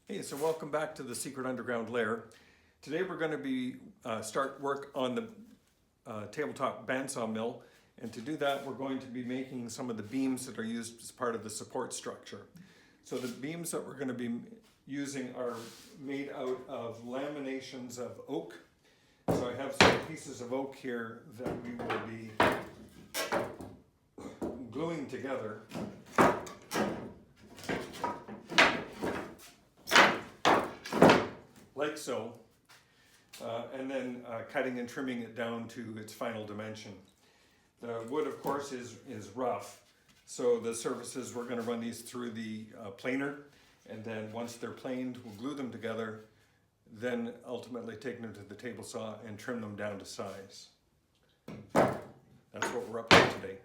Hey, so welcome back to the Secret Underground Lair. Today we're going to start work on the tabletop bandsaw mill, and to do that we're going to be making some of the beams that are used as part of the support structure. So the beams that we're going to be using are made out of laminations of oak. So I have some pieces of oak here that we will be gluing together. Like so, and then cutting and trimming it down to its final dimension. The wood, of course, is rough, so the surfaces, we're going to run these through the planer, and then once they're planed, we'll glue them together, then ultimately take them to the table saw and trim them down to size. That's what we're up to today.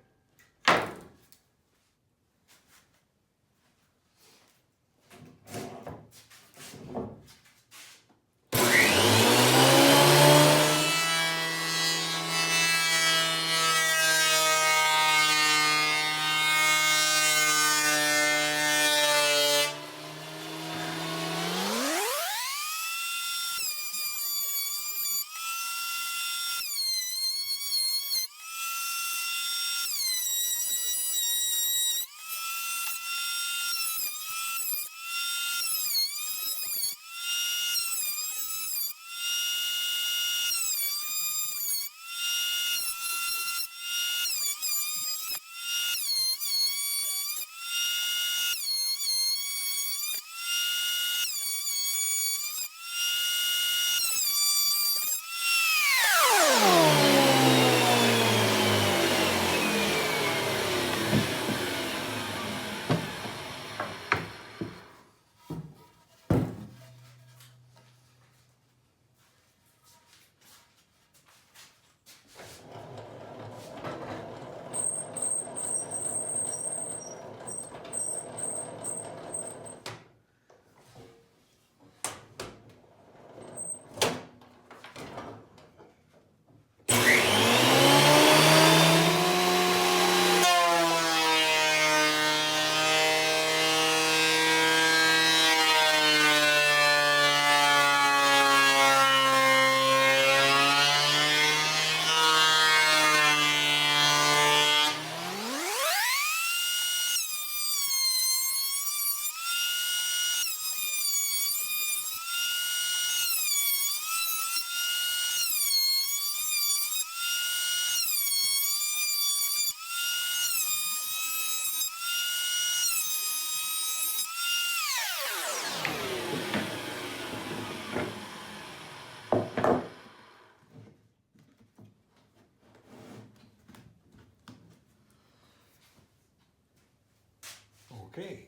Okay,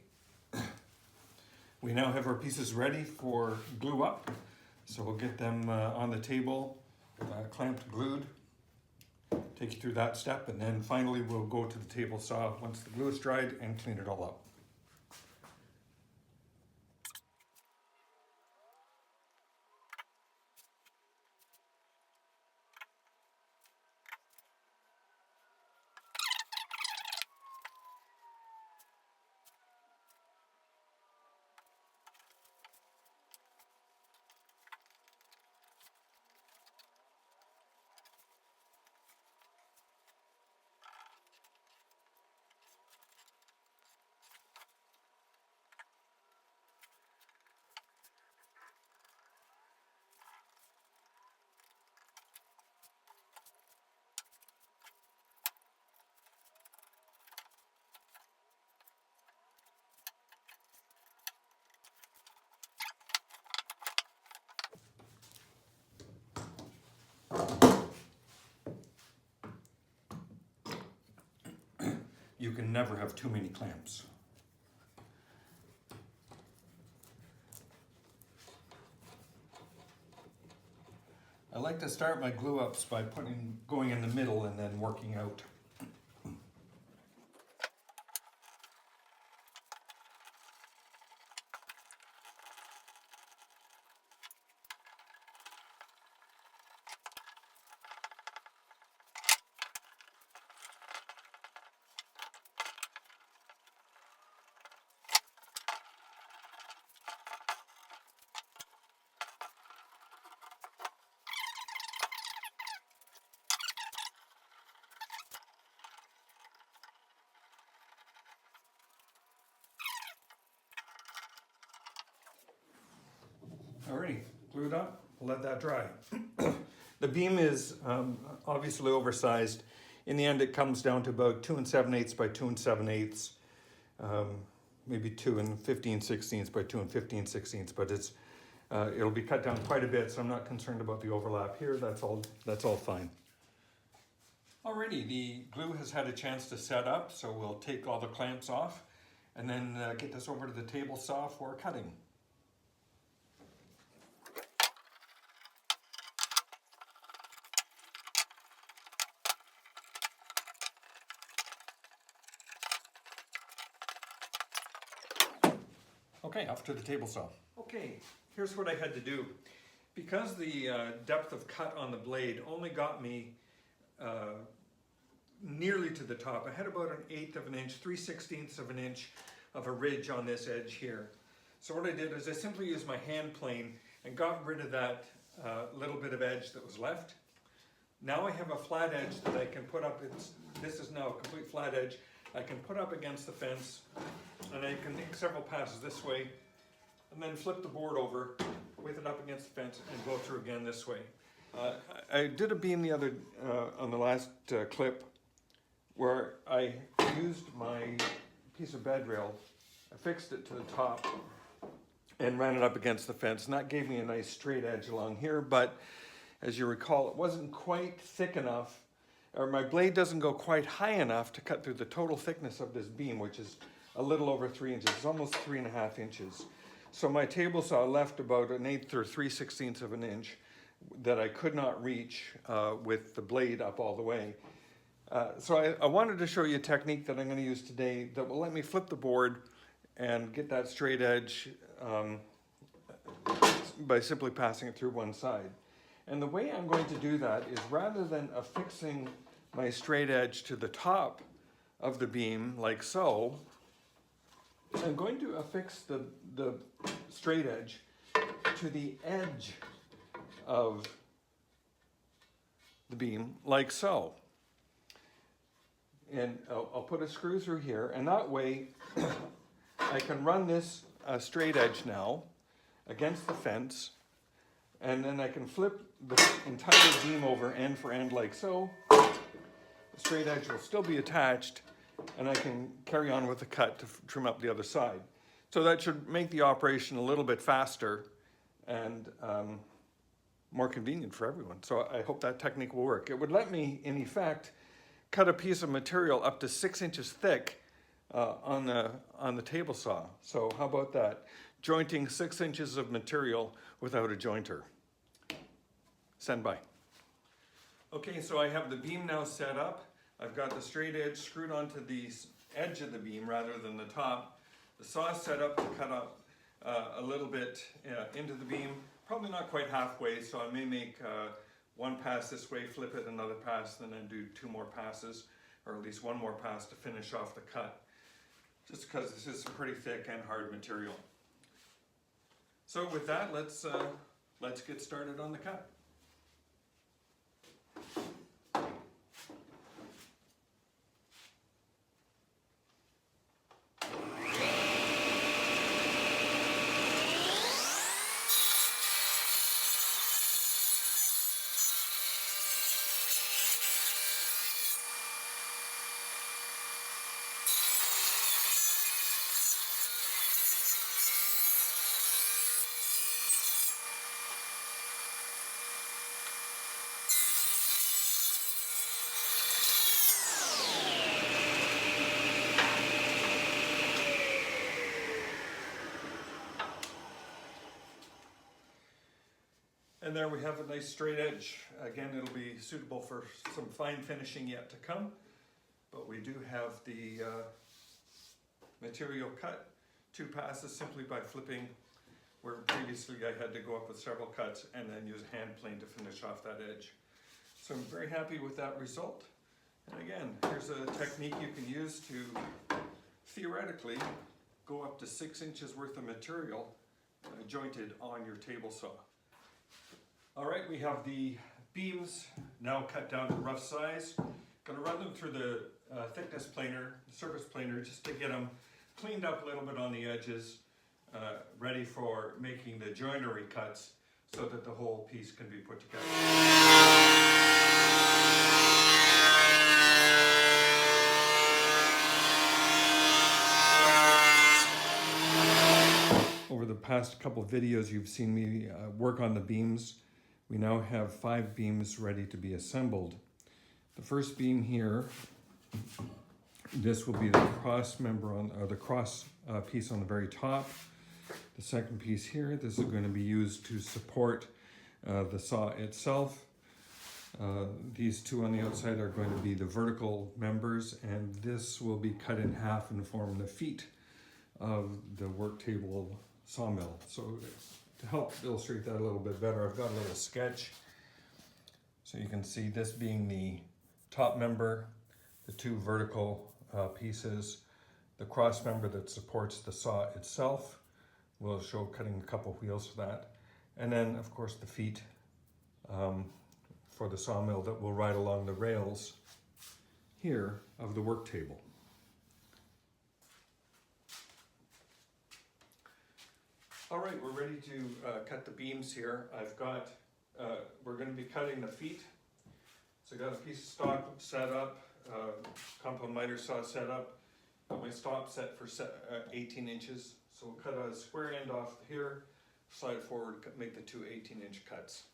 we now have our pieces ready for glue up, so we'll get them on the table, clamped, glued, take you through that step, and then finally we'll go to the table saw once the glue is dried and clean it all up. You can never have too many clamps. I like to start my glue ups by going in the middle and then working out. Alrighty, glued up, we'll let that dry. The beam is obviously oversized. In the end, it comes down to about 2 7/8 by 2 7/8, maybe 2 15/16 by 2 15/16, but it'll be cut down quite a bit, so I'm not concerned about the overlap here. That's all fine. Alrighty, the glue has had a chance to set up, so we'll take all the clamps off and then get this over to the table saw for cutting. Okay, off to the table saw. Okay, here's what I had to do. Because the depth of cut on the blade only got me nearly to the top, I had about 1/8 of an inch, 3/16 of an inch of a ridge on this edge here. So what I did is I simply used my hand plane and got rid of that little bit of edge that was left. Now I have a flat edge that I can put up. This is now a complete flat edge. I can put up against the fence, and I can make several passes this way, and then flip the board over with it up against the fence and go through again this way. I did a beam on the last clip where I used my piece of bed rail, I fixed it to the top and ran it up against the fence, and that gave me a nice straight edge along here, but as you recall, it wasn't quite thick enough, or my blade doesn't go quite high enough to cut through the total thickness of this beam, which is a little over 3 inches. It's almost 3.5 inches. So my table saw left about 1/8 or 3/16 of an inch that I could not reach with the blade up all the way. So I wanted to show you a technique that I'm going to use today that will let me flip the board and get that straight edge by simply passing it through one side. And the way I'm going to do that is, rather than affixing my straight edge to the top of the beam like so, I'm going to affix the straight edge to the edge of the beam like so. And I'll put a screw through here, and that way I can run this straight edge now against the fence, and then I can flip the entire beam over end for end like so. The straight edge will still be attached, and I can carry on with the cut to trim up the other side. So that should make the operation a little bit faster and more convenient for everyone. So I hope that technique will work. It would let me, in effect, cut a piece of material up to 6 inches thick on the table saw. So how about that? Jointing 6 inches of material without a jointer. Stand by. Okay, so I have the beam now set up. I've got the straight edge screwed onto the edge of the beam rather than the top. The saw is set up to cut up a little bit into the beam, probably not quite halfway, so I may make one pass this way, flip it, another pass, then I do 2 more passes, or at least 1 more pass to finish off the cut, just because this is pretty thick and hard material. So with that, let's get started on the cut. And there we have a nice straight edge. Again, it'll be suitable for some fine finishing yet to come, but we do have the material cut 2 passes simply by flipping, where previously I had to go up with several cuts and then use a hand plane to finish off that edge. So I'm very happy with that result. And again, here's a technique you can use to theoretically go up to 6 inches worth of material jointed on your table saw. All right, we have the beams now cut down to rough size. Going to run them through the thickness planer, surface planer, just to get them cleaned up a little bit on the edges, ready for making the joinery cuts so that the whole piece can be put together. Over the past couple of videos, you've seen me work on the beams. We now have 5 beams ready to be assembled. The first beam here, this will be the cross member on, or the cross piece on the very top. The second piece here, this is going to be used to support the saw itself. These two on the outside are going to be the vertical members, and this will be cut in half and form the feet of the Worktable Sawmill. So to help illustrate that a little bit better, I've got a little sketch. So you can see this being the top member, the 2 vertical pieces, the cross member that supports the saw itself. We'll show cutting a couple wheels for that. And then of course the feet for the sawmill that will ride along the rails here of the work table. All right, we're ready to cut the beams here. I've got, we're going to be cutting the feet. So I got a piece of stock set up, compound miter saw set up. Got my stop set for 18 inches. So we'll cut a square end off here, slide it forward, make the 2 18-inch cuts.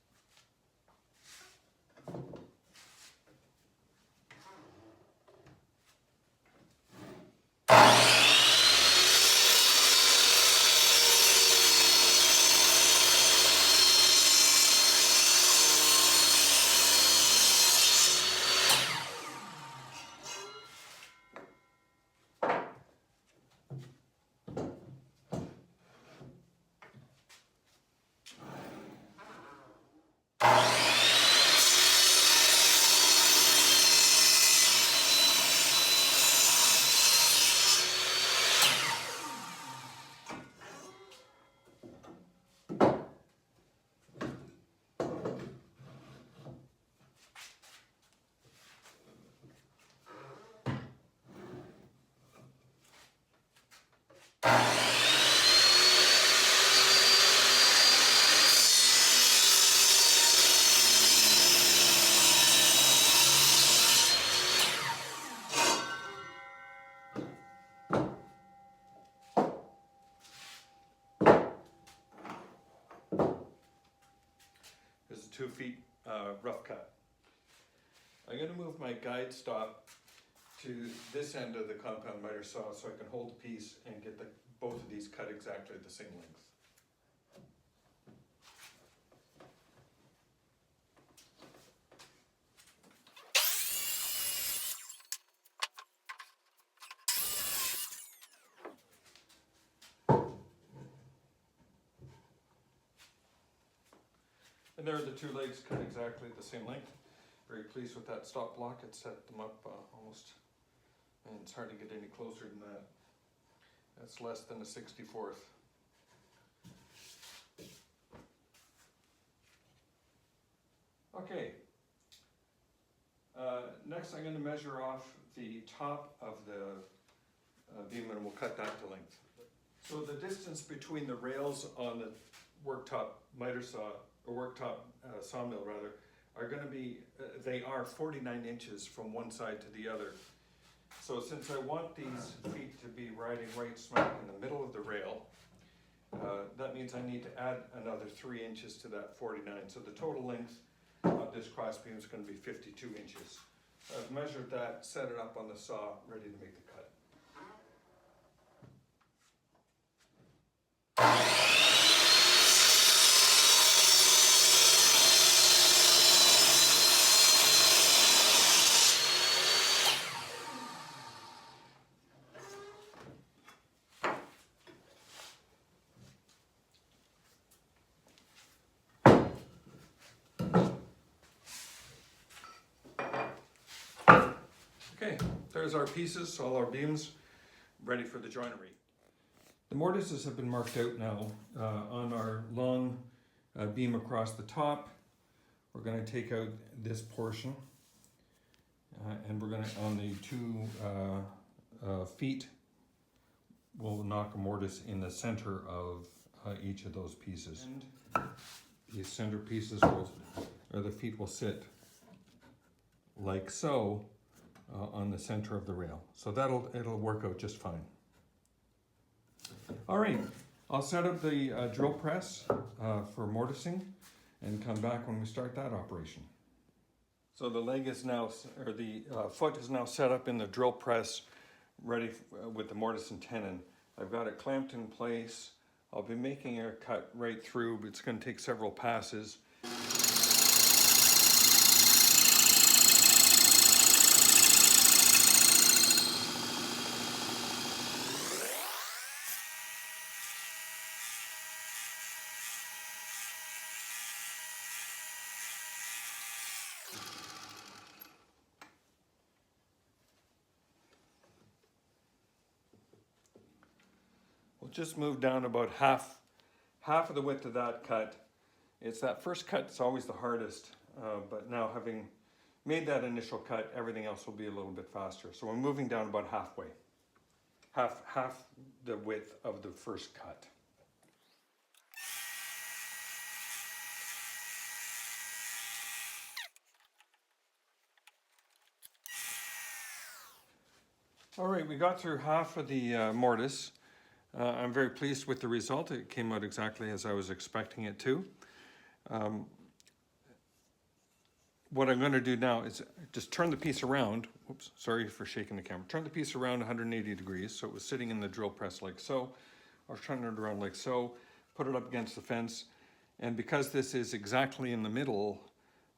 There's a 2 feet rough cut. I'm going to move my guide stop to this end of the compound miter saw so I can hold the piece and get both of these cut exactly the same length. And there are the 2 legs cut exactly the same length. Very pleased with that stop block. It set them up almost, and it's hard to get any closer than that. That's less than a 64th. Okay. Next I'm going to measure off the top of the beam and we'll cut that to length. So the distance between the rails on the worktop miter saw, or worktop sawmill rather, are going to be, they are 49 inches from one side to the other. So since I want these feet to be riding right smack in the middle of the rail, that means I need to add another 3 inches to that 49. So the total length of this cross beam is going to be 52 inches. I've measured that, set it up on the saw, ready to make the cut. Okay, there's our pieces, all our beams, ready for the joinery. The mortises have been marked out now on our long beam across the top. We're going to take out this portion and we're going to, on the 2 feet, we'll knock a mortise in the center of each of those pieces. And these center pieces or the feet will sit like so on the center of the rail. So it'll work out just fine. All right, I'll set up the drill press for mortising and come back when we start that operation. So the leg is now, or the foot is now set up in the drill press, ready with the mortise and tenon. I've got it clamped in place. I'll be making a cut right through, but it's going to take several passes. We'll just move down about half of the width of that cut. It's that first cut that's always the hardest, but now having made that initial cut, everything else will be a little bit faster. So we're moving down about halfway, half the width of the first cut. All right, we got through half of the mortise. I'm very pleased with the result. It came out exactly as I was expecting it to. What I'm going to do now is just turn the piece around. Oops, sorry for shaking the camera. Turn the piece around 180 degrees so it was sitting in the drill press like so. I'll turn it around like so, put it up against the fence, and because this is exactly in the middle,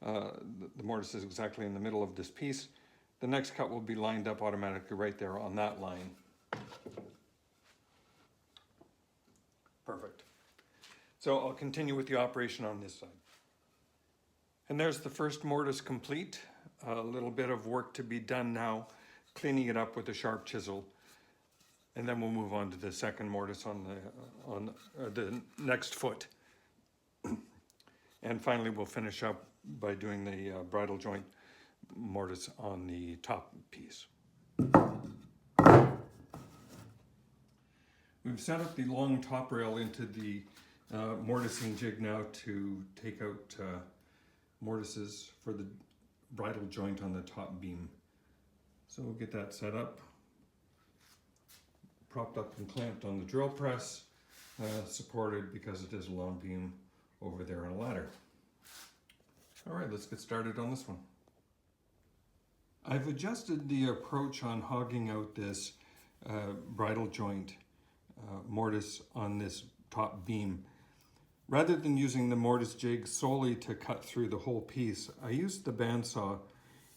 the mortise is exactly in the middle of this piece, the next cut will be lined up automatically right there on that line. Perfect. So I'll continue with the operation on this side. And there's the first mortise complete. A little bit of work to be done now, cleaning it up with a sharp chisel. And then we'll move on to the second mortise on the next foot. And finally, we'll finish up by doing the bridle joint mortise on the top piece. We've set up the long top rail into the mortising jig now to take out mortises for the bridle joint on the top beam. So we'll get that set up, propped up and clamped on the drill press, supported because it is a long beam over there on a ladder. All right, let's get started on this one. I've adjusted the approach on hogging out this bridle joint mortise on this top beam. Rather than using the mortise jig solely to cut through the whole piece, I used the bandsaw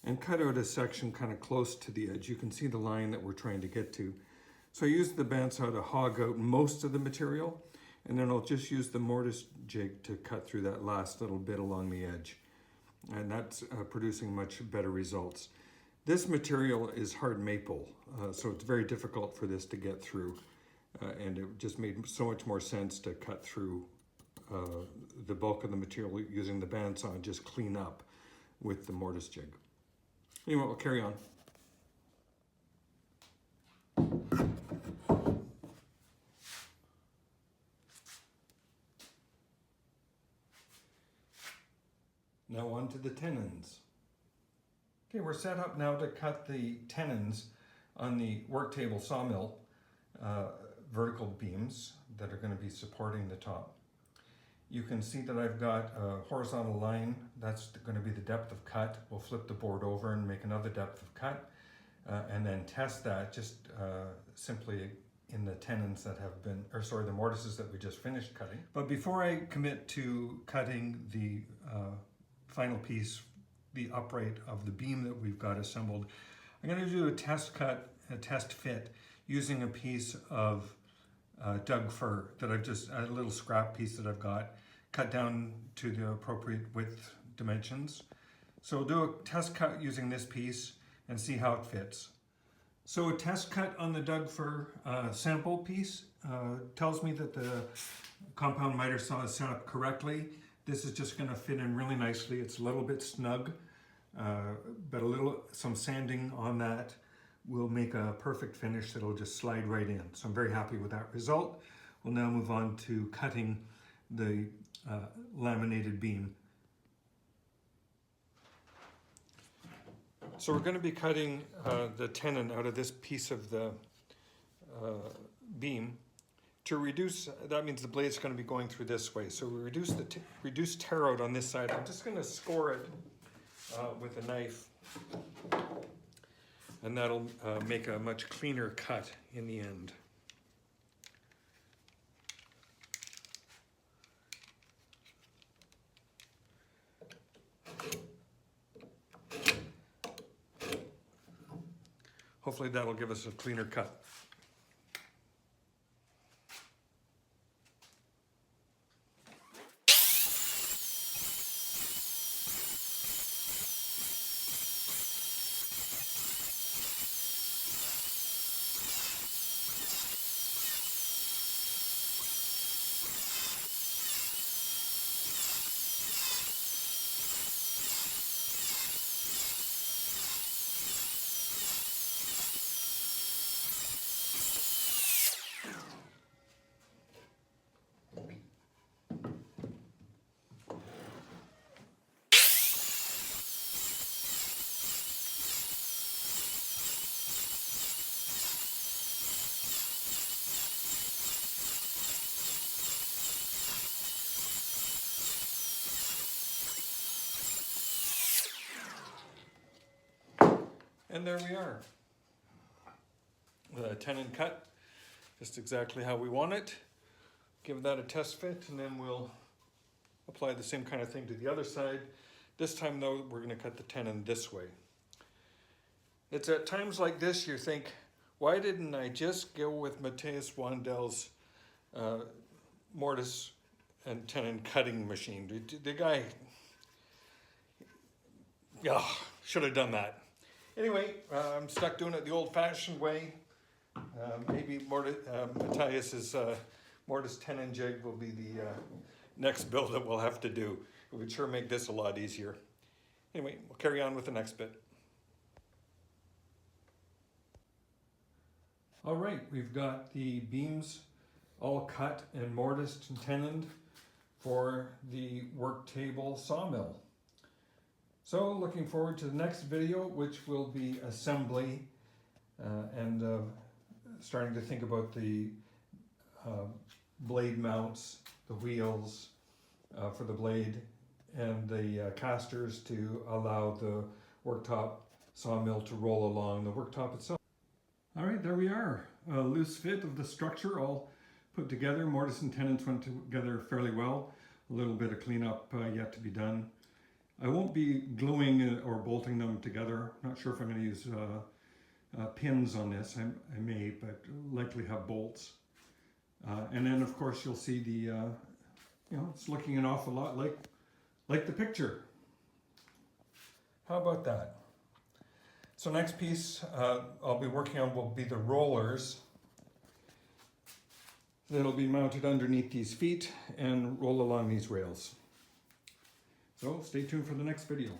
and cut out a section kind of close to the edge. You can see the line that we're trying to get to. So I used the bandsaw to hog out most of the material, and then I'll just use the mortise jig to cut through that last little bit along the edge. And that's producing much better results. This material is hard maple, so it's very difficult for this to get through. And it just made so much more sense to cut through the bulk of the material using the bandsaw and just clean up with the mortise jig. Anyway, we'll carry on. Now on to the tenons. Okay, we're set up now to cut the tenons on the Worktable Sawmill vertical beams that are going to be supporting the top. You can see that I've got a horizontal line. That's going to be the depth of cut. We'll flip the board over and make another depth of cut and then test that just simply in the tenons that have been, the mortises that we just finished cutting. But before I commit to cutting the final piece, the upright of the beam that we've got assembled, I'm going to do a test cut, a test fit, using a piece of Doug fir that I've just, a little scrap piece that I've got, cut down to the appropriate width dimensions. So we'll do a test cut using this piece and see how it fits. So a test cut on the Doug fir sample piece tells me that the compound miter saw is set up correctly. This is just going to fit in really nicely. It's a little bit snug, but some sanding on that will make a perfect finish that'll just slide right in. So I'm very happy with that result. We'll now move on to cutting the laminated beam. So we're going to be cutting the tenon out of this piece of the beam. To reduce, that means the blade's going to be going through this way. So we reduce tear out on this side. I'm just going to score it with a knife, and that'll make a much cleaner cut in the end. Hopefully that'll give us a cleaner cut. And there we are. The tenon cut, just exactly how we want it. Give that a test fit, and then we'll apply the same kind of thing to the other side. This time though, we're going to cut the tenon this way. It's at times like this you think, why didn't I just go with Matthias Wandel's mortise and tenon cutting machine? The guy, should have done that. Anyway, I'm stuck doing it the old-fashioned way. Maybe Matthias's mortise tenon jig will be the next build that we'll have to do. It would sure make this a lot easier. Anyway, we'll carry on with the next bit. All right, we've got the beams all cut and mortised and tenoned for the Worktable Sawmill. So looking forward to the next video, which will be assembly and starting to think about the blade mounts, the wheels for the blade, and the casters to allow the worktop sawmill to roll along the worktop itself. All right, there we are. A loose fit of the structure all put together. Mortise and tenons went together fairly well. A little bit of cleanup yet to be done. I won't be gluing or bolting them together. Not sure if I'm going to use pins on this. I may, but likely have bolts. And then of course you'll see the, it's looking an awful lot like the picture. How about that? So next piece I'll be working on will be the rollers. That'll be mounted underneath these feet and roll along these rails. So stay tuned for the next video.